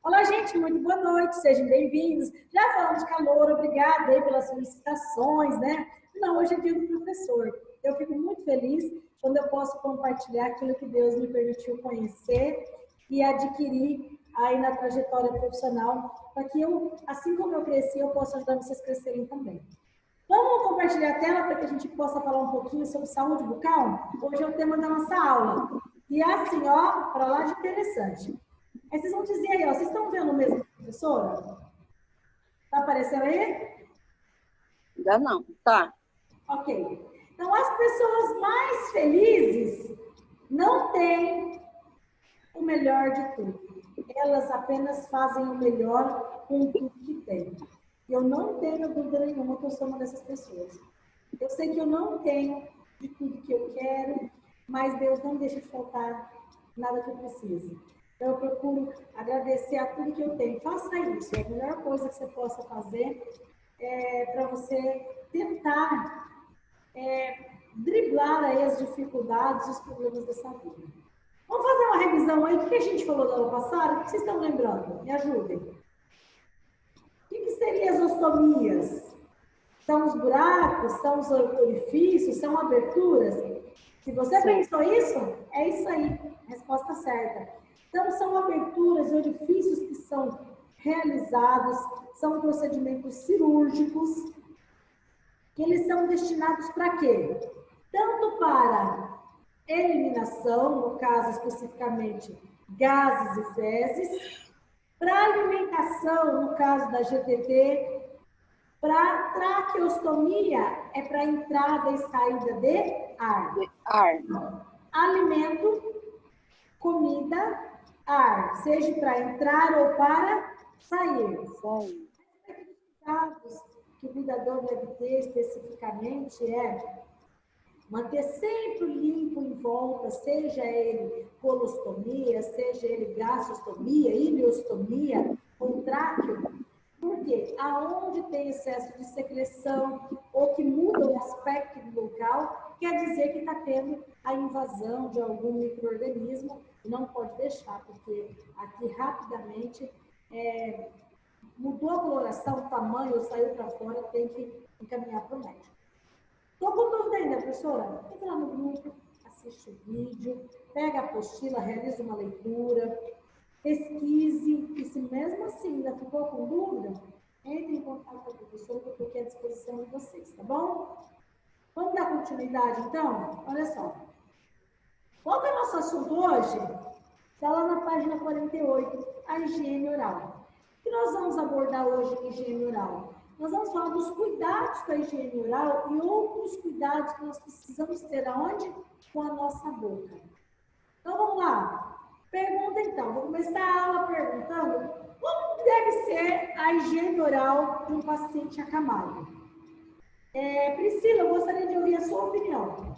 Olá, gente, muito boa noite, sejam bem-vindos. Já falamos de calor, obrigada aí pelas solicitações, né? Não, hoje é dia do professor. Eu fico muito feliz quando eu posso compartilhar aquilo que Deus me permitiu conhecer e adquirir aí na trajetória profissional, para que eu, assim como eu cresci, eu possa ajudar vocês a crescerem também. Vamos compartilhar a tela para que a gente possa falar um pouquinho sobre saúde bucal? Hoje é o tema da nossa aula. E assim, ó, para lá de interessante. Aí vocês vão dizer aí, ó, vocês estão vendo mesmo, professora? Tá aparecendo aí? Ainda não, tá. Ok. Então, as pessoas mais felizes não têm o melhor de tudo. Elas apenas fazem o melhor com tudo que têm. Eu não tenho dúvida nenhuma que eu sou uma dessas pessoas. Eu sei que eu não tenho de tudo que eu quero, mas Deus não deixa de faltar nada que eu precise. Então, eu procuro agradecer a tudo que eu tenho. Faça isso. É a melhor coisa que você possa fazer para você tentar driblar aí as dificuldades, os problemas dessa vida. Vamos fazer uma revisão aí. O que a gente falou da aula passada? O que vocês estão lembrando? Me ajudem. O que seriam as ostomias? São os buracos? São os orifícios? São aberturas? Se você pensou isso, é isso aí. Resposta certa. Então, são aberturas e orifícios que são realizados, são procedimentos cirúrgicos, que eles são destinados para quê? Tanto para eliminação, no caso especificamente gases e fezes, para alimentação, no caso da GTT, para traqueostomia, é para entrada e saída de ar. Alimento, comida, ar, seja para entrar ou para sair. Cuidados que o cuidador deve ter especificamente é manter sempre limpo em volta, seja ele colostomia, seja ele gastrostomia, ileostomia, ou tráqueo. Por quê? Aonde tem excesso de secreção ou que muda o aspecto do local, quer dizer que está tendo a invasão de algum micro-organismo. Não pode deixar, porque aqui rapidamente mudou a coloração, o tamanho, ou saiu para fora, tem que encaminhar para o médico. Estou com dúvida ainda, professora? Entra lá no grupo, assiste o vídeo, pega a apostila, realiza uma leitura, pesquise, e se mesmo assim ainda ficou com dúvida, entre em contato com a professora, que eu estou aqui à disposição de vocês, tá bom? Vamos dar continuidade, então? Olha só. Qual que é o nosso assunto hoje? Está lá na página 48, a higiene oral. O que nós vamos abordar hoje em higiene oral? Nós vamos falar dos cuidados com a higiene oral e outros cuidados que nós precisamos ter aonde? Com a nossa boca. Então, vamos lá. Pergunta, então. Vou começar a aula perguntando como deve ser a higiene oral de um paciente acamado. Priscila, eu gostaria de ouvir a sua opinião.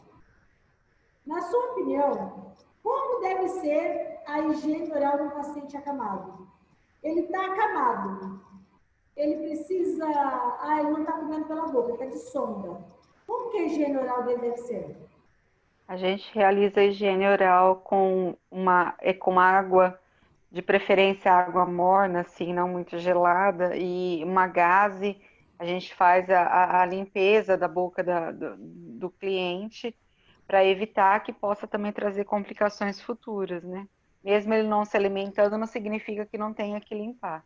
Na sua opinião, como deve ser a higiene oral de um paciente acamado? Ele está acamado. Ele precisa... ele não está comendo pela boca, ele está de sonda. Como que a higiene oral dele deve ser? A gente realiza a higiene oral com água, de preferência água morna, assim, não muito gelada, e uma gaze. A gente faz a limpeza da boca do cliente para evitar que possa também trazer complicações futuras, né? Mesmo ele não se alimentando, não significa que não tenha que limpar.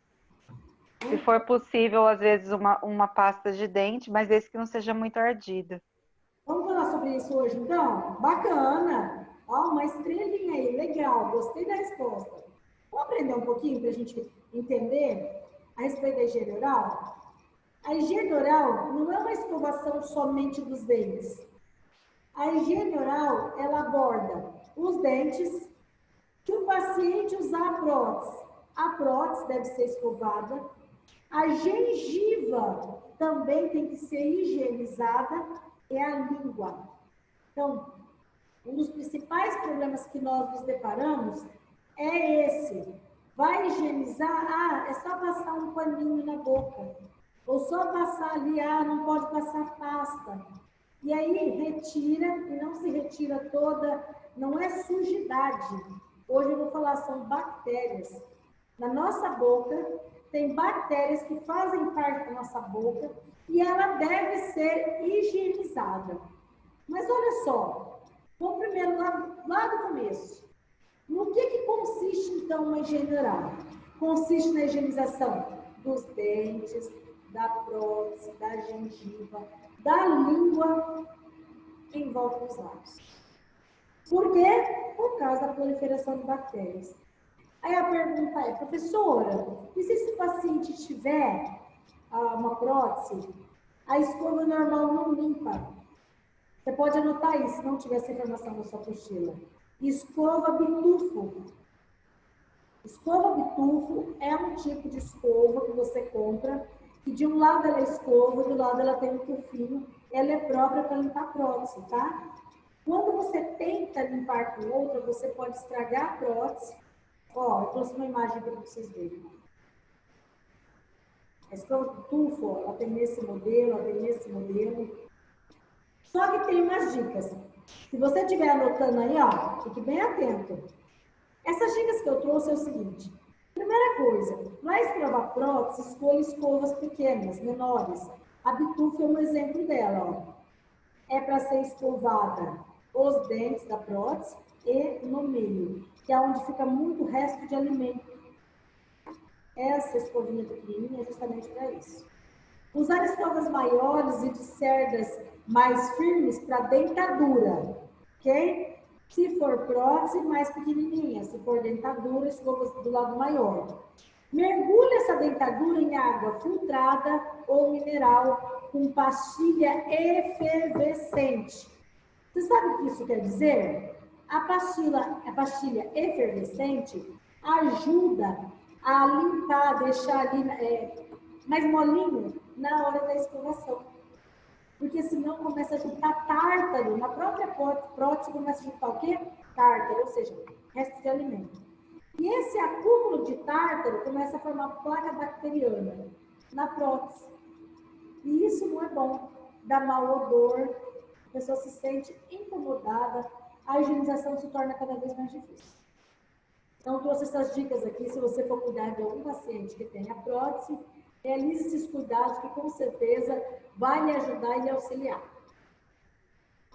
Se for possível, às vezes uma pasta de dente, mas desde que não seja muito ardida. Vamos falar sobre isso hoje, então? Bacana! Ó, uma estrelinha aí, legal, gostei da resposta. Vamos aprender um pouquinho para a gente entender a respeito da higiene oral? A higiene oral não é uma escovação somente dos dentes. A higiene oral, ela aborda os dentes. Se o paciente usar a prótese deve ser escovada. A gengiva também tem que ser higienizada, é a língua. Então, um dos principais problemas que nós nos deparamos é esse. Vai higienizar? É só passar um paninho na boca. Ou só passar ali, não pode passar pasta. E aí retira, e não se retira toda, não é sujidade. Hoje eu vou falar, são bactérias. Na nossa boca tem bactérias que fazem parte da nossa boca e ela deve ser higienizada. Mas olha só, vamos primeiro lá do começo. No que consiste, então, uma higiene oral? Consiste na higienização dos dentes, da prótese, da gengiva, da língua em volta dos lábios. Por quê? Por causa da proliferação de bactérias. Aí a pergunta é, professora, e se esse paciente tiver uma prótese, a escova normal não limpa? Você pode anotar isso, se não tiver essa informação na sua apostila. Escova bitufo. Escova bitufo é um tipo de escova que você compra, que de um lado ela é escova, do lado ela tem um tufinho, ela é própria para limpar prótese, tá? Quando você tenta limpar com outra, você pode estragar a prótese. Ó, eu trouxe uma imagem aqui para vocês verem. A escova bitufo, ela tem esse modelo, ela tem esse modelo. Só que tem umas dicas. Se você estiver anotando aí, ó, fique bem atento. Essas dicas que eu trouxe é o seguinte. Primeira coisa, para escovar prótese, escolha escovas pequenas, menores. A bitufo é um exemplo dela, ó. É para ser escovada os dentes da prótese e no meio, que é onde fica muito resto de alimento. Essa escovinha pequenininha é justamente para isso. Usar escovas maiores e de cerdas mais firmes para dentadura, ok? Se for prótese, mais pequenininha. Se for dentadura, escovas do lado maior. Mergulhe essa dentadura em água filtrada ou mineral com pastilha efervescente. Você sabe o que isso quer dizer? A pastilha efervescente ajuda a limpar, deixar ali mais molinho na hora da escovação. Porque senão começa a juntar tártaro. Na própria prótese começa a juntar o quê? Tártaro, ou seja, resto de alimento. E esse acúmulo de tártaro começa a formar placa bacteriana na prótese. E isso não é bom. Dá mau odor, a pessoa se sente incomodada, a higienização se torna cada vez mais difícil. Então, eu trouxe essas dicas aqui. Se você for cuidar de algum paciente que tenha prótese, realize esses cuidados que com certeza vai lhe ajudar e lhe auxiliar.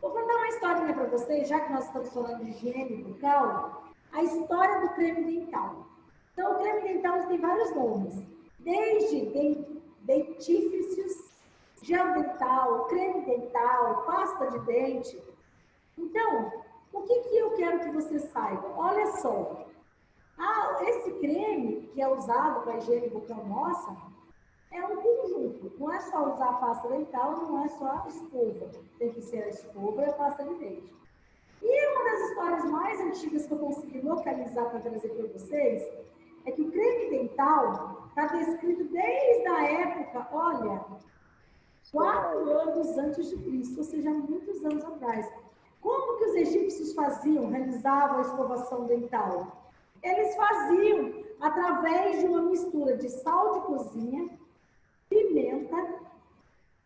Vou contar uma historinha para vocês, já que nós estamos falando de higiene bucal, a história do creme dental. Então, o creme dental tem vários nomes, desde dentífrios, gel dental, creme dental, pasta de dente. Então, o que eu quero que você saiba? Olha só, esse creme que é usado para a higiene bucal nossa, é um conjunto, não é só usar a pasta dental, não é só a escova. Tem que ser a escova e a pasta de dente. E uma das histórias mais antigas que eu consegui localizar para trazer para vocês é que o creme dental está descrito desde a época, olha, 4 anos antes de Cristo, ou seja, muitos anos atrás. Como que os egípcios realizavam a escovação dental? Eles faziam através de uma mistura de sal de cozinha, pimenta,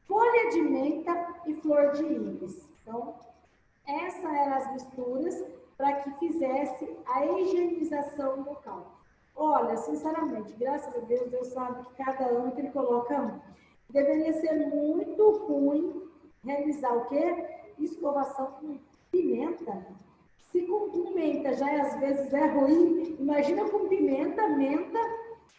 folha de menta e flor de íris. Então, essas eram as misturas para que fizesse a higienização bucal. Olha, sinceramente, graças a Deus, Deus sabe que cada ano que ele coloca deveria ser muito ruim realizar o quê? Escovação com pimenta. Se com pimenta já às vezes é ruim, imagina com pimenta, menta,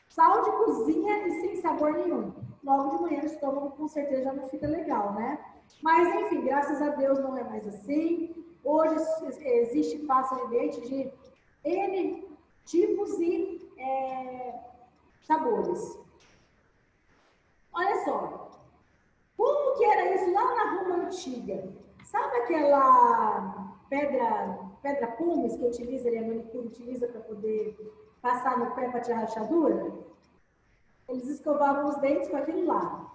sal de cozinha e sem sabor nenhum. Logo de manhã o estômago com certeza já não fica legal, né? Mas enfim, graças a Deus não é mais assim. Hoje existe pasta de dente de N tipos e sabores. Olha só, como que era isso lá na Roma Antiga? Sabe aquela pedra pumice que utiliza, a manicure utiliza para poder passar no pé para tirar rachadura? Eles escovavam os dentes com aquilo lá.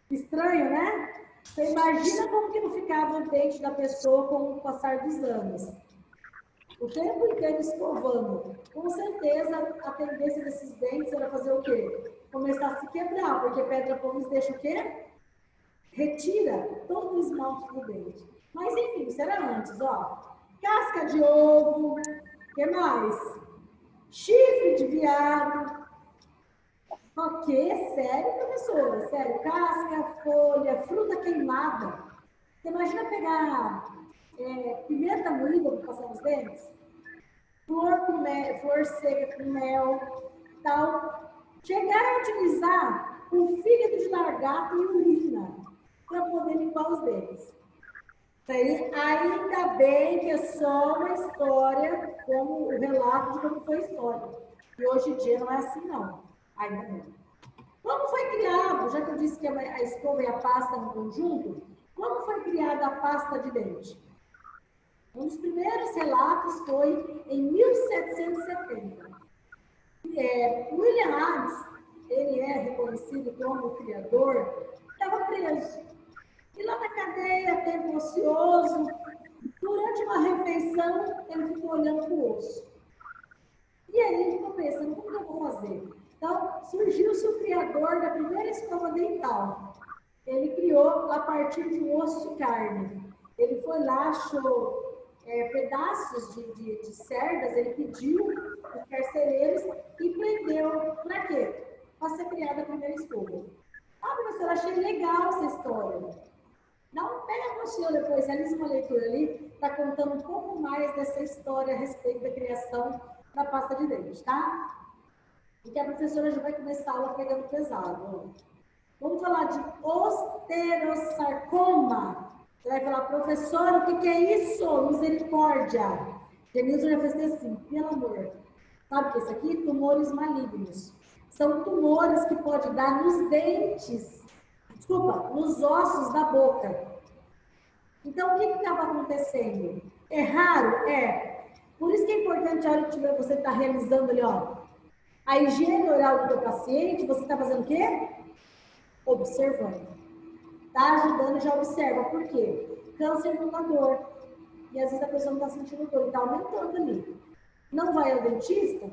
Estranho, né? Você imagina como que não ficava o dente da pessoa com o passar dos anos. O tempo inteiro escovando. Com certeza, a tendência desses dentes era fazer o quê? Começar a se quebrar, porque pedra pumice deixa o quê? Retira todo o esmalte do dente. Mas, enfim, isso era antes, ó. Casca de ovo. O que mais? chifre de viado. Ok, sério, professora? Sério, casca, folha, fruta queimada. Você imagina pegar pimenta moída para passar nos dentes? Flor seca com mel, tal. Chegaram a utilizar o fígado de lagarto e urina para poder limpar os dentes. Ainda bem que é só uma história, como o relato de como foi a história. E hoje em dia não é assim, não. Ainda não. Como foi criado, já que eu disse que a escova e a pasta no conjunto, como foi criada a pasta de dente? Um dos primeiros relatos foi em 1770. William Adams, ele é reconhecido como o criador, estava preso. E lá na cadeia, tempo ocioso, durante uma refeição, ele ficou olhando para o osso. E aí ele ficou pensando, como que eu vou fazer? Então, surgiu-se o criador da primeira escova dental. Ele criou a partir de um osso de carne. Ele foi lá, achou pedaços de cerdas, ele pediu os carcereiros e prendeu. Para quê? Para ser criada a primeira escova. Ah, professora, achei legal essa história. Não, pega a mochila depois, realiza uma leitura ali, está contando um pouco mais dessa história a respeito da criação da pasta de dente, tá? Porque a professora já vai começar a aula pegando pesado. Vamos falar de osteosarcoma. Você vai falar, professora, o que é isso? Misericórdia. Denilson já fez assim, pelo amor. Sabe o que é isso aqui? Tumores malignos. São tumores que pode dar nos dentes. Desculpa, nos ossos da boca. Então, o que estava acontecendo? É raro? É. Por isso que é importante, a hora que você está realizando ali, ó, a higiene oral do teu paciente, você está fazendo o quê? Observando. Está ajudando e já observa. Por quê? Câncer não dá dor. E às vezes a pessoa não está sentindo dor, está aumentando ali. Não vai ao dentista?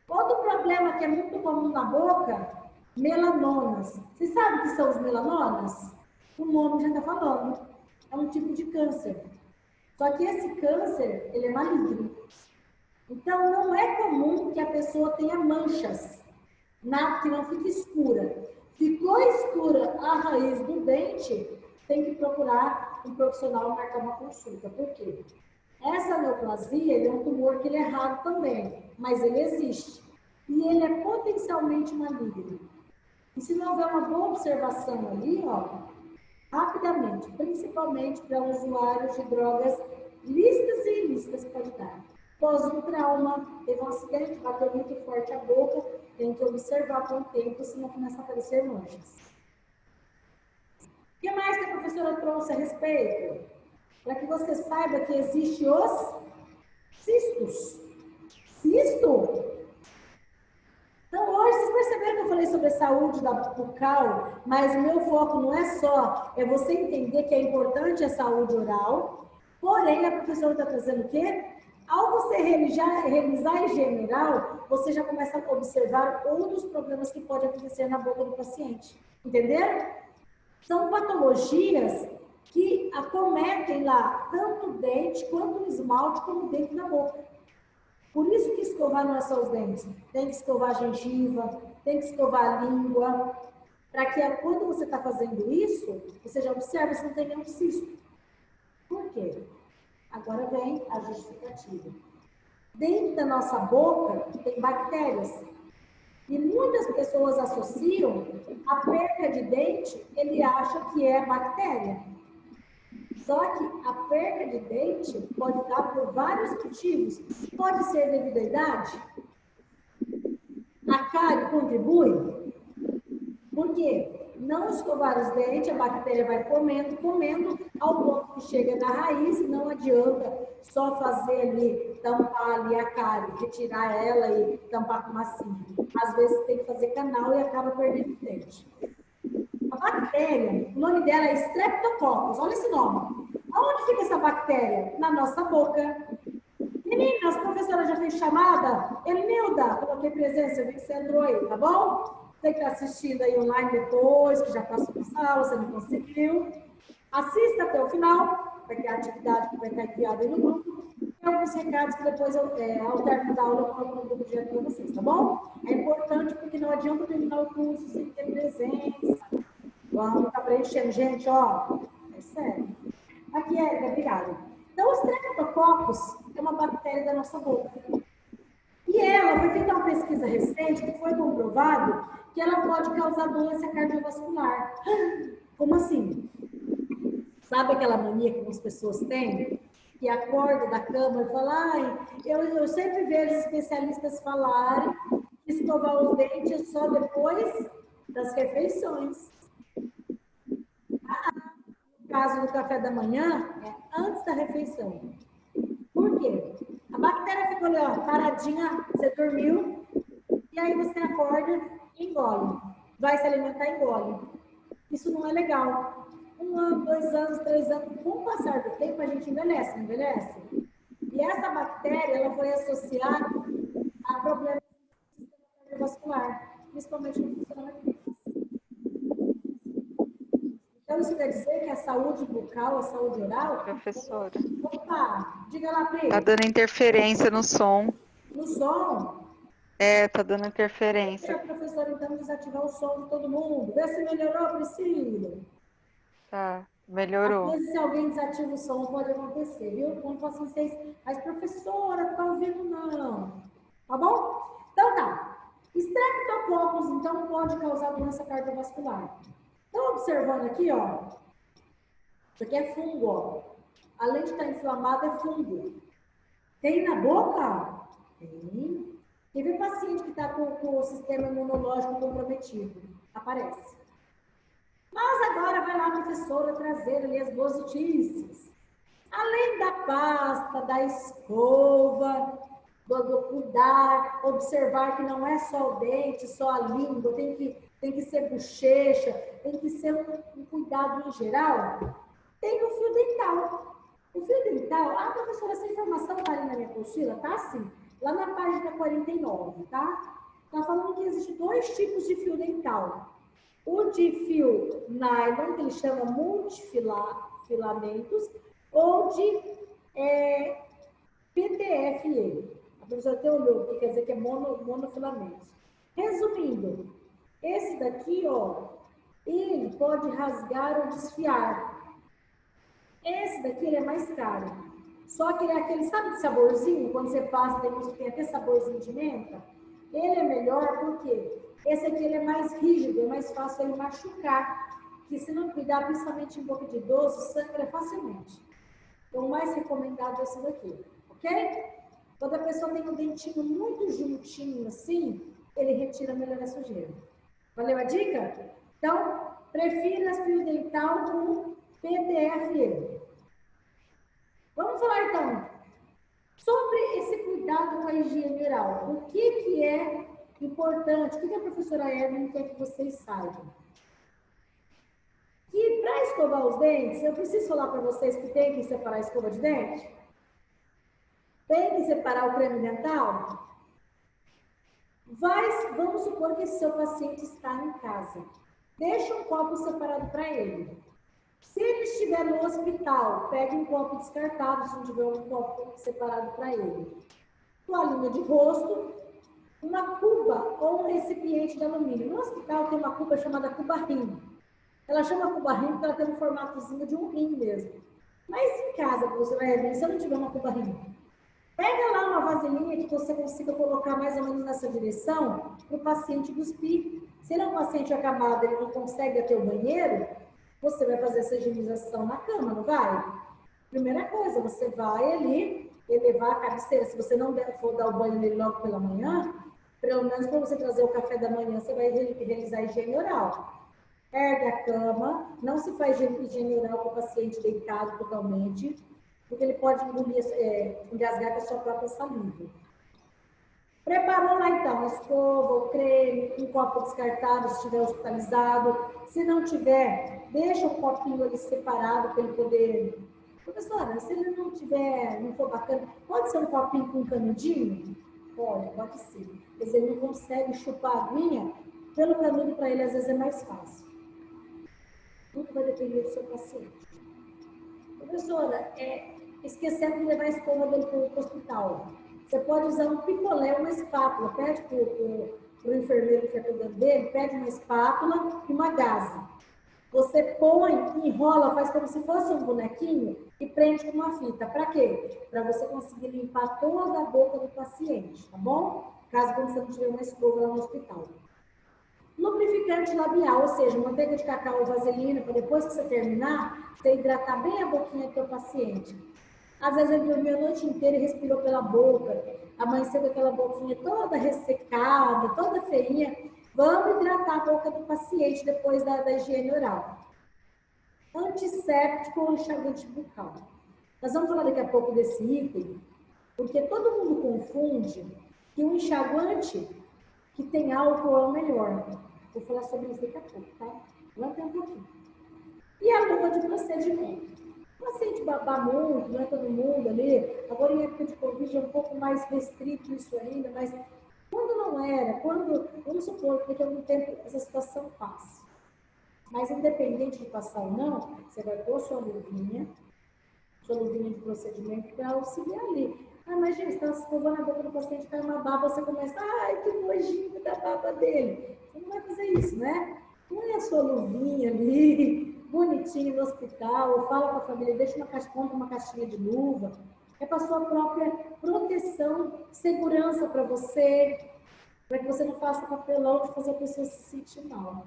Outro problema que é muito comum na boca, melanomas. Você sabe o que são os melanomas? O nome já está falando. É um tipo de câncer. Só que esse câncer, ele é maligno. Então, não é comum que a pessoa tenha manchas, que não fique escura. Ficou escura a raiz do dente, tem que procurar um profissional marcar uma consulta. Por quê? Essa neoplasia, ele é um tumor que ele é raro também, mas ele existe. E ele é potencialmente maligno. E se não houver uma boa observação ali, ó, rapidamente, principalmente para usuários de drogas lícitas e ilícitas, pode dar. Pós um trauma, teve um acidente, bateu muito forte a boca, tem que observar por um tempo, senão começa a aparecer manchas. O que mais que a professora trouxe a respeito? Para que você saiba que existem os cistos. Cisto? Então, hoje, vocês perceberam que eu falei sobre a saúde da bucal, mas o meu foco não é só, é você entender que é importante a saúde oral, porém, a professora está trazendo o quê? Ao você realizar a higiene oral, você já começa a observar outros problemas que podem acontecer na boca do paciente. Entenderam? São patologias que acometem lá tanto o dente, quanto o esmalte, como dentro da boca. Por isso que escovar não é só os dentes. Tem que escovar a gengiva, tem que escovar a língua, para que quando você está fazendo isso, você já observa se não tem nenhum cisto. Por quê? Agora vem a justificativa. Dentro da nossa boca tem bactérias. E muitas pessoas associam a perca de dente, ele acha que é bactéria. Só que a perca de dente pode dar por vários motivos. Pode ser devido à idade. A cárie contribui. Por quê? Não escovar os dentes, a bactéria vai comendo, ao ponto que chega na raiz, e não adianta só fazer ali, tampar ali a cárie, retirar ela e tampar com massinha. Às vezes tem que fazer canal e acaba perdendo o dente. A bactéria, o nome dela é Streptococcus, olha esse nome. Aonde fica essa bactéria? Na nossa boca. Meninas, a professora já fez chamada? Elinilda, coloquei presença, eu vi que você entrou aí, tá bom? Você que está assistindo aí online depois, que já passou por sala, você não conseguiu. Assista até o final. porque é a atividade que vai estar enviada aí no grupo, e alguns recados que depois, ao término da aula, eu coloco no grupo direto para vocês, tá bom? É importante porque não adianta terminar o curso sem ter presença. Vamos ficar preenchendo. Gente, ó, é sério. Aqui, Érica, obrigada. Então, os streptococcus é uma bactéria da nossa boca. E ela, foi feita uma pesquisa recente que foi comprovado que ela pode causar doença cardiovascular. Como assim? Sabe aquela mania que as pessoas têm? Que acorda da cama e fala, ai, eu sempre vejo especialistas falarem que escovar os dentes só depois das refeições. No caso do café da manhã, é antes da refeição. Por quê? A bactéria ficou ali, ó, paradinha, você dormiu, e aí você acorda e engole. Vai se alimentar e engole. Isso não é legal. 1 ano, 2 anos, 3 anos, com o passar do tempo, a gente envelhece, não envelhece? E essa bactéria, ela foi associada a problemas do sistema cardiovascular, principalmente no funcionamento. Então, isso quer dizer que a saúde bucal, a saúde oral... Professora. Opa, diga lá, Pri. Tá dando interferência no som. No som? É, tá dando interferência. Deixa a professora, então, desativar o som de todo mundo. Vê se melhorou, Priscila. Tá, melhorou. Às vezes, se alguém desativa o som, pode acontecer, viu? Quando façam vocês, mas professora, tá ouvindo não. Tá bom? Então tá. Streptococcus, então, pode causar doença cardiovascular. Estão observando aqui, ó. Isso aqui é fungo, ó. Além de estar inflamado, é fungo. Tem na boca? Tem. Teve paciente que está com o sistema imunológico comprometido. Aparece. Mas agora vai lá a professora trazer ali as boas notícias. Além da pasta, da escova, do cuidar, observar que não é só o dente, só a língua, tem que ser bochecha, tem que ser um cuidado em geral, tem o fio dental. O fio dental, professora, essa informação está ali na minha apostila? Tá sim, lá na página 49, tá? Tá falando que existem 2 tipos de fio dental. O de fio nylon, que ele chama multifilamentos, ou de PTFE. A professora até olhou, que quer dizer que é monofilamentos. Resumindo, esse daqui, ó, ele pode rasgar ou desfiar. Esse daqui, ele é mais caro. Só que ele é aquele, sabe de saborzinho? Quando você passa, tem até saborzinho de menta. Ele é melhor porque esse aqui ele é mais rígido, é mais fácil ele machucar. Que se não cuidar, principalmente em boca de idoso, sangra facilmente. Então, o mais recomendado é esse daqui, ok? Quando a pessoa tem um dentinho muito juntinho assim, ele retira melhor a sujeira. Valeu a dica? Então, prefira fio dental com PTFE. Vamos falar então sobre esse cuidado com a higiene oral. O que é importante? O que a professora Evelyn quer que vocês saibam? Que para escovar os dentes, eu preciso falar para vocês que tem que separar a escova de dente? Tem que separar o creme dental? Vamos supor que esse seu paciente está em casa. Deixa um copo separado para ele. Se ele estiver no hospital, pegue um copo descartável, se não tiver um copo separado para ele. Toalhinha de rosto, uma cuba ou um recipiente de alumínio. No hospital tem uma cuba chamada cuba rim. Ela chama cuba rim porque ela tem um formatozinho de um rim mesmo. Mas em casa, você vai ver, se eu não tiver uma cuba rim, pega lá uma vasilhinha que você consiga colocar mais ou menos nessa direção para o paciente cuspir. Se ele é um paciente acamado, ele não consegue até o banheiro, você vai fazer essa higienização na cama, não vai? Primeira coisa, você vai ali elevar a cabeceira. Se você não for dar o banho nele logo pela manhã, pelo menos para você trazer o café da manhã, você vai realizar a higiene oral. Ergue a cama, não se faz higiene oral com o paciente deitado totalmente, porque ele pode engasgar com a sua própria saliva. Preparou lá então a escova, o creme, um copo descartável se estiver hospitalizado. Se não tiver, deixa um copinho ali separado para ele poder... Professora, se ele não for bacana, pode ser um copinho com canudinho? Pode ser. Mas ele não consegue chupar a aguinha, pelo canudo para ele às vezes é mais fácil. Tudo vai depender do seu paciente. Professora, esquecendo de levar a escova dele para o hospital. Você pode usar um picolé, uma espátula. Pede para o enfermeiro que está cuidando dele, pede uma espátula e uma gaze. Você põe, enrola, faz como se fosse um bonequinho e prende com uma fita. Para quê? Para você conseguir limpar toda a boca do paciente, tá bom? Caso você não tiver uma escova lá no hospital. Lubrificante labial, ou seja, manteiga de cacau ou vaselina, para depois que você terminar, você hidratar bem a boquinha do seu paciente. Às vezes ele dormiu a noite inteira e respirou pela boca, amanheceu com aquela boquinha toda ressecada, toda feinha. Vamos hidratar a boca do paciente depois da higiene oral. Antisséptico ou enxaguante bucal. Nós vamos falar daqui a pouco desse item, porque todo mundo confunde que o enxaguante que tem álcool é o melhor. Vou falar sobre isso daqui a pouco, tá? Vamos ter um pouquinho. E a luva de procedimento. O paciente babar muito, não é todo mundo ali. Agora, em época de Covid, é um pouco mais restrito isso ainda, mas quando não era, vamos supor que daqui a algum tempo essa situação passa. Mas independente de passar ou não, você vai pôr sua luvinha de procedimento para auxiliar ali. Ah, mas gente, está escovando a boca do paciente, cai uma baba, você começa, ai, que nojinho da baba dele. Você não vai fazer isso, né? Põe a sua luvinha ali, bonitinho no hospital, ou fala com a família, compra uma caixinha de luva. É para sua própria proteção, segurança para você, para que você não faça papelão de fazer a pessoa se sentir mal.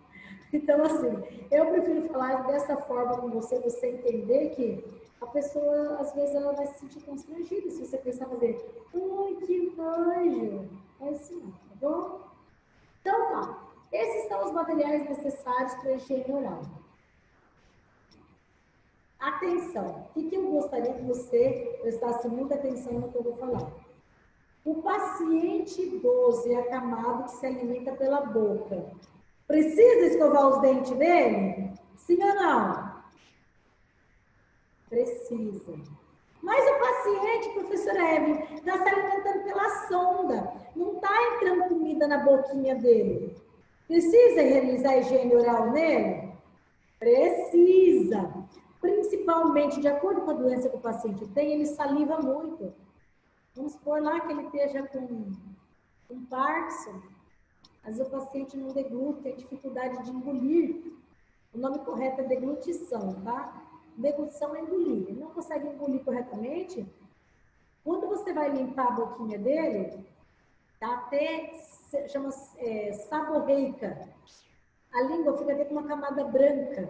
Então, assim, eu prefiro falar dessa forma com você entender que a pessoa, às vezes, ela vai se sentir constrangida se você pensar fazer, ai, que nojo. É assim, tá bom? Então, tá. Esses são os materiais necessários para a higiene oral. Atenção, o que eu gostaria que você prestasse muita atenção no que eu vou falar. O paciente idoso e acamado que se alimenta pela boca, precisa escovar os dentes dele? Sim ou não? Precisa. Mas o paciente, professora Eve, está se alimentando pela sonda. Não está entrando comida na boquinha dele. Precisa realizar higiene oral nele? Precisa. Principalmente, de acordo com a doença que o paciente tem, ele saliva muito. Vamos supor lá que ele esteja com Parkinson. Às vezes o paciente não degluta, tem dificuldade de engolir. O nome correto é deglutição, tá? Deglutição é engolir. Ele não consegue engolir corretamente. Quando você vai limpar a boquinha dele, tá até, chama saborreica. A língua fica até com uma camada branca.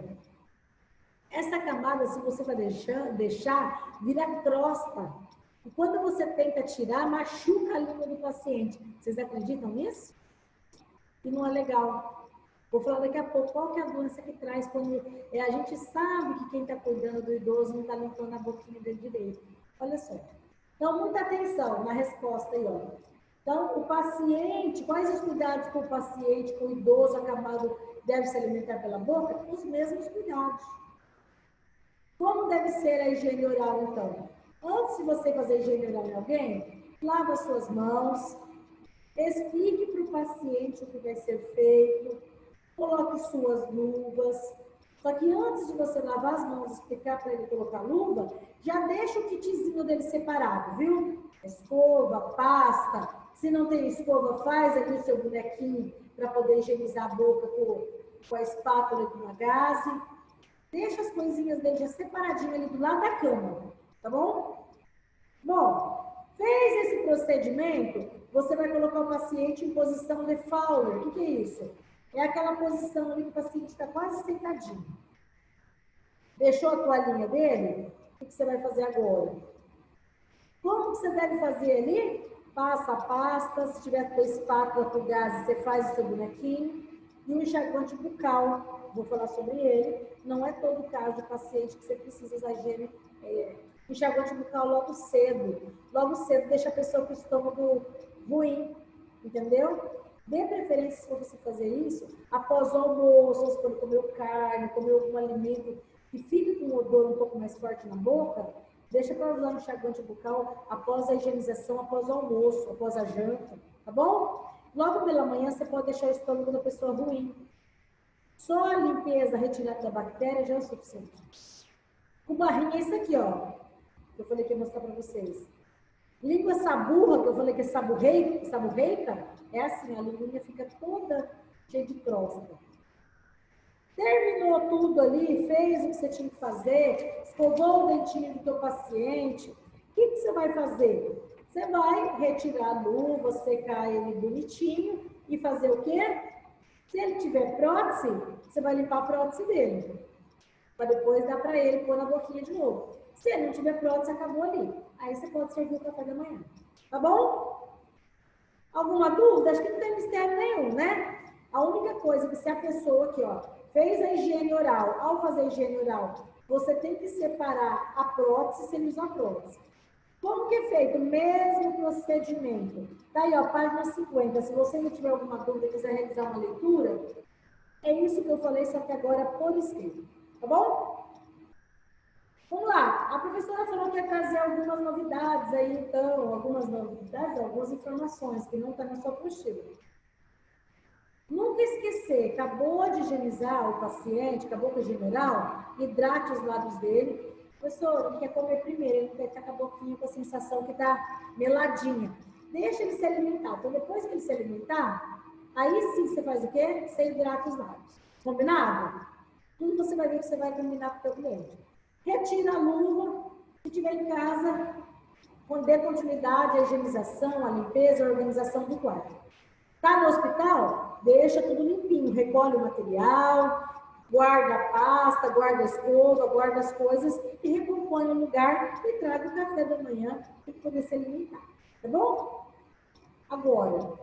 Essa camada, se você vai deixar, vira crosta. E quando você tenta tirar, machuca a língua do paciente. Vocês acreditam nisso? E não é legal. Vou falar daqui a pouco qual que é a doença que traz quando a gente sabe que quem está cuidando do idoso não está limpando a boquinha dele direito. Olha só. Então, muita atenção na resposta aí, ó. Então, o paciente, quais os cuidados que o paciente, com o idoso acamado, deve se alimentar pela boca? Os mesmos cuidados. Como deve ser a higiene oral, então? Antes de você fazer higiene oral em alguém, lava as suas mãos, explique para o paciente o que vai ser feito, coloque suas luvas. Só que antes de você lavar as mãos e explicar para ele colocar a luva, já deixa o kitzinho dele separado, viu? Escova, pasta. Se não tem escova, faz ali o seu bonequinho para poder higienizar a boca com a espátula e com a gaze. Deixa as coisinhas dele já separadinho ali do lado da cama, tá bom? Bom, fez esse procedimento, você vai colocar o paciente em posição de Fowler. O que é isso? É aquela posição ali que o paciente está quase sentadinho. Deixou a toalhinha dele? O que você vai fazer agora? Como você deve fazer ali? Passa a pasta, se tiver com espátula, com gás, você faz o seu bonequinho. E o enxaguante bucal, vou falar sobre ele. Não é todo caso de paciente que você precisa usar higiene. Enxaguante bucal logo cedo. Logo cedo deixa a pessoa com o estômago ruim, entendeu? Dê preferência para você fazer isso após o almoço, quando comeu carne, comeu algum alimento que fique com um odor um pouco mais forte na boca, deixa para usar o enxaguante bucal após a higienização, após o almoço, após a janta, tá bom? Logo pela manhã você pode deixar o estômago da pessoa ruim. Só a limpeza, a retirada da bactéria já é o suficiente. O barrinho é isso aqui, ó. Que eu falei que ia mostrar para vocês. Língua saburra, que eu falei que é saburreica, é assim, a linguinha fica toda cheia de crosta. Terminou tudo ali, fez o que você tinha que fazer, escovou o dentinho do teu paciente. O que você vai fazer? Você vai retirar a luva, secar ele bonitinho e fazer o quê? Se ele tiver prótese, você vai limpar a prótese dele. Para depois dar para ele pôr na boquinha de novo. Se ele não tiver prótese, acabou ali. Aí você pode servir o café da manhã. Tá bom? Alguma dúvida? Acho que não tem mistério nenhum, né? A única coisa que se a pessoa aqui, ó, fez a higiene oral, ao fazer a higiene oral, você tem que separar a prótese se ele usar prótese. Como que é feito o mesmo procedimento? Tá aí, ó, página 50. Se você ainda tiver alguma dúvida e quiser realizar uma leitura, é isso que eu falei, só que agora por escrito. Tá bom? Vamos lá. A professora falou que ia trazer algumas novidades aí, então, algumas informações que não estão na sua apostila. Nunca esquecer, acabou de higienizar o paciente, acabou com a general, hidrate os lábios dele. Professor, ele quer comer primeiro, ele quer estar com a boquinha com a sensação que está meladinha. Deixa ele se alimentar. Então, depois que ele se alimentar, aí sim você faz o quê? Você hidrata os lábios. Combinado? Tudo você vai ver que você vai combinar com o teu cliente. Retira a luva. Se tiver em casa, dê continuidade à higienização, à limpeza, à organização do quarto. Está no hospital? Deixa tudo limpinho. Recolhe o material, guarda a pasta, guarda a escova, guarda as coisas e recompõe o lugar e traga o café da manhã para poder se alimentar. Tá bom? Agora,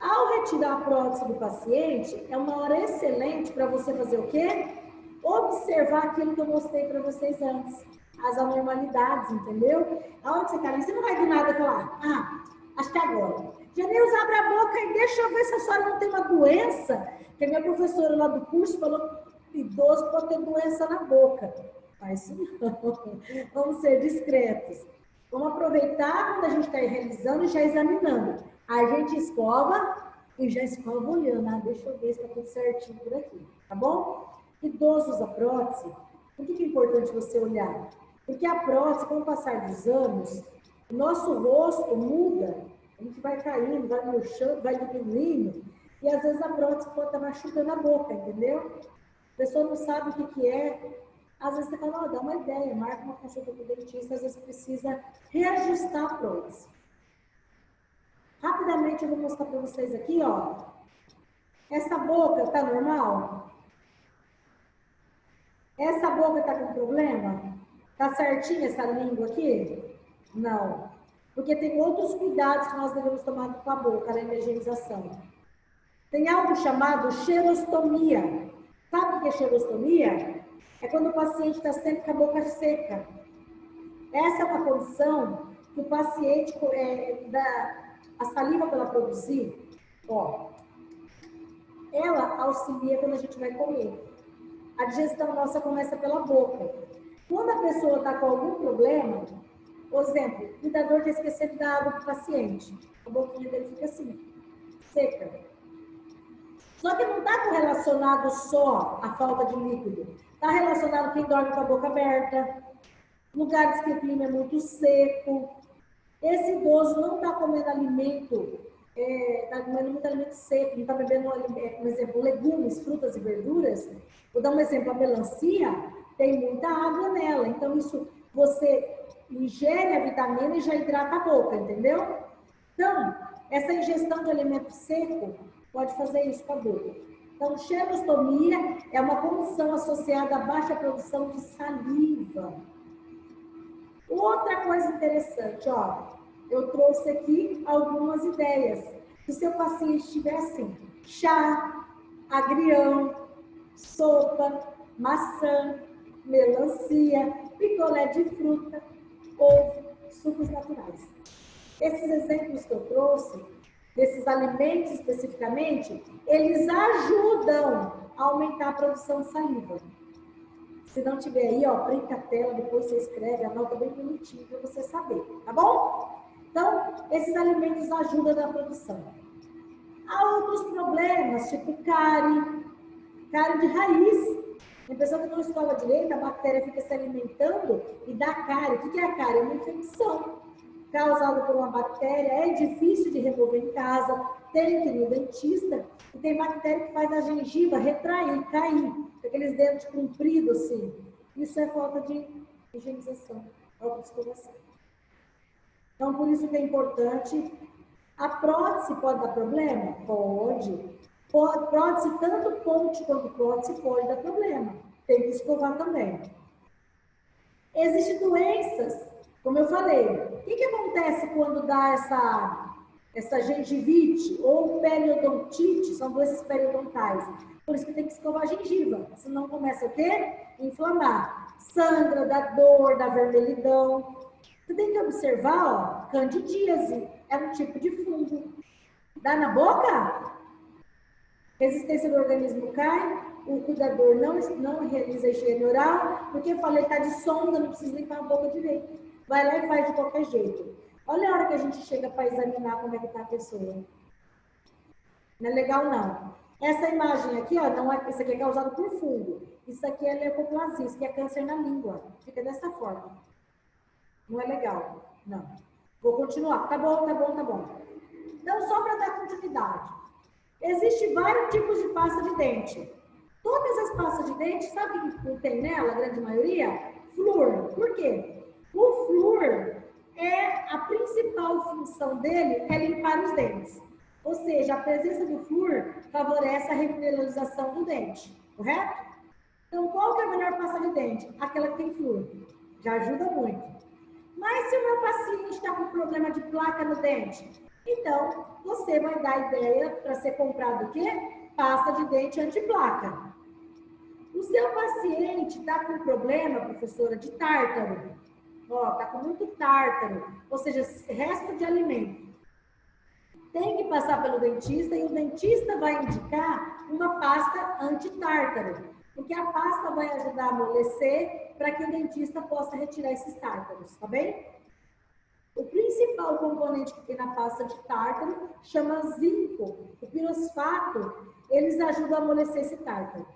ao retirar a prótese do paciente, é uma hora excelente para você fazer o quê? Observar aquilo que eu mostrei para vocês antes. As anormalidades, entendeu? A hora que você está ali, você não vai do nada falar, acho que agora. Janeuza, abre a boca e deixa eu ver se a senhora não tem uma doença. Que a minha professora lá do curso falou que idoso pode ter doença na boca. Mas não. Vamos ser discretos. Vamos aproveitar quando a gente está realizando e já examinando. A gente escova e já escova olhando. Deixa eu ver se está tudo certinho por aqui. Tá bom? Idoso usa prótese. Por que é importante você olhar? Porque a prótese, com o passar dos anos, o nosso rosto muda. A gente vai caindo, vai murchando, vai diminuindo. E às vezes a prótese pode estar machucando a boca, entendeu? A pessoa não sabe o que é. Às vezes você fala, dá uma ideia, marca uma consulta com o dentista, às vezes precisa reajustar a prótese. Rapidamente eu vou mostrar para vocês aqui, ó. Essa boca tá normal? Essa boca tá com problema? Tá certinha essa língua aqui? Não. Porque tem outros cuidados que nós devemos tomar com a boca, além da higienização. Tem algo chamado xerostomia. Sabe o que é xerostomia? É quando o paciente está sempre com a boca seca. Essa é uma condição que o paciente, a saliva para ela produzir, ó, ela auxilia quando a gente vai comer. A digestão nossa começa pela boca. Quando a pessoa está com algum problema, por exemplo, o cuidador está esquecendo da água para o paciente. A boquinha dele fica assim, seca. Só que não está correlacionado só à falta de líquido. Está relacionado quem dorme com a boca aberta, lugares que o clima é muito seco. Esse idoso não está comendo alimento, está comendo muito alimento seco, não está bebendo, por exemplo, legumes, frutas e verduras. Vou dar um exemplo, a melancia tem muita água nela, então isso você ingere a vitamina e já hidrata a boca, entendeu? Então, essa ingestão de alimento seco pode fazer isso com a boca. Então, xerostomia é uma condição associada à baixa produção de saliva. Outra coisa interessante, ó, eu trouxe aqui algumas ideias. Se o seu paciente estiver assim, chá, agrião, sopa, maçã, melancia, picolé de fruta, ovo, sucos naturais. Esses exemplos que eu trouxe, desses alimentos especificamente, eles ajudam a aumentar a produção de saliva. Se não tiver aí, ó, print a tela, depois você escreve, anota bem bonitinho para você saber, tá bom? Então, esses alimentos ajudam na produção. Há outros problemas, tipo cárie de raiz. A pessoa que não escova direito, a bactéria fica se alimentando e dá cárie. O que é a cárie? É uma infecção causada por uma bactéria. É difícil de remover em casa, tem que ir no dentista. E tem bactéria que faz a gengiva retrair, cair. Aqueles dentes compridos assim. Isso é falta de higienização, falta de escovação. Então, por isso que é importante. A prótese pode dar problema? Pode. Prótese, tanto ponte quanto prótese, pode dar problema. Tem que escovar também. Existem doenças, como eu falei. O que acontece quando dá essa gengivite ou periodontite? São doenças periodontais. Por isso que tem que escovar a gengiva. Senão começa o quê? Inflamar. Sangra, dá dor, dá vermelhidão. Você tem que observar, ó, candidíase. É um tipo de fungo. Dá na boca? Resistência do organismo cai, o cuidador não realiza a higiene oral, porque eu falei, tá de sonda, não precisa limpar a boca direito. Vai lá e faz de qualquer jeito. Olha a hora que a gente chega para examinar como é que tá a pessoa. Não é legal, não. Essa imagem aqui, ó, não é, isso aqui é causado por fungo. Isso aqui é leucoplasia, isso aqui é câncer na língua. Fica dessa forma. Não é legal, não. Vou continuar. Tá bom, tá bom, tá bom. Então, só para dar continuidade. Existem vários tipos de pasta de dente. Todas as pastas de dente, sabe o que tem nela, a grande maioria? Flúor. Por quê? O flúor, a principal função dele é limpar os dentes. Ou seja, a presença do flúor favorece a remineralização do dente, correto? Então, qual que é a melhor pasta de dente? Aquela que tem flúor. Já ajuda muito. Mas se o meu paciente está com problema de placa no dente, então, você vai dar ideia para ser comprado o quê? Pasta de dente antiplaca. O seu paciente está com problema, professora, de tártaro. Ó, está com muito tártaro, ou seja, resto de alimento. Tem que passar pelo dentista e o dentista vai indicar uma pasta anti-tártaro. Porque a pasta vai ajudar a amolecer para que o dentista possa retirar esses tártaros, tá bem? O principal componente que tem na pasta de tártaro chama zinco. O pirosfato, eles ajudam a amolecer esse tártaro.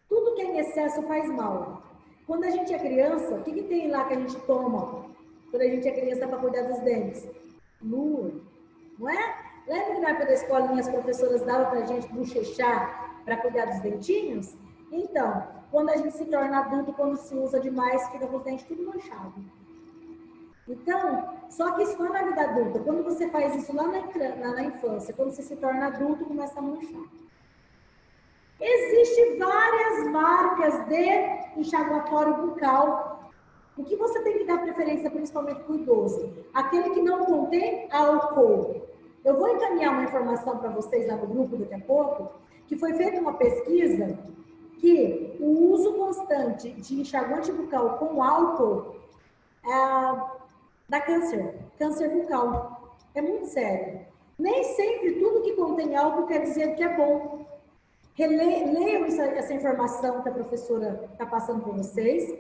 Tudo que é em excesso faz mal. Quando a gente é criança, o que tem lá que a gente toma? Quando a gente é criança para cuidar dos dentes? Flúor, não é? Lembra que na época da escolinha as professoras davam para a gente bochechar para cuidar dos dentinhos? Então, quando a gente se torna adulto, quando se usa demais, fica com os dentes tudo manchado. Então, só que isso não é na vida adulta. Quando você faz isso lá na infância, quando você se torna adulto, começa a manchar. Existem várias marcas de enxaguatório bucal. O que você tem que dar preferência, principalmente para o idoso? Aquele que não contém álcool. Eu vou encaminhar uma informação para vocês lá no grupo daqui a pouco, que foi feita uma pesquisa que o uso constante de enxaguante bucal com álcool dá câncer bucal. É muito sério. Nem sempre tudo que contém álcool quer dizer que é bom. Leiam essa informação que a professora está passando para vocês.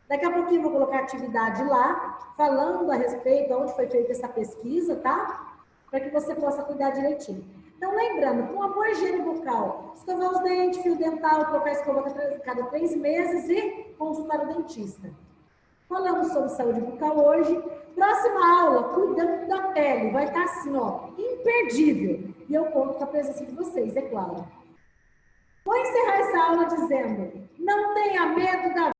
Daqui a pouquinho eu vou colocar atividade lá, falando a respeito de onde foi feita essa pesquisa, tá? Para que você possa cuidar direitinho. Então, lembrando, com uma boa higiene bucal, escovar os dentes, fio dental, trocar a escova cada 3 meses e consultar o dentista. Falamos sobre saúde bucal hoje. Próxima aula, cuidando da pele. Vai estar assim, ó, imperdível. E eu conto com a presença de vocês, é claro. Vou encerrar essa aula dizendo, não tenha medo da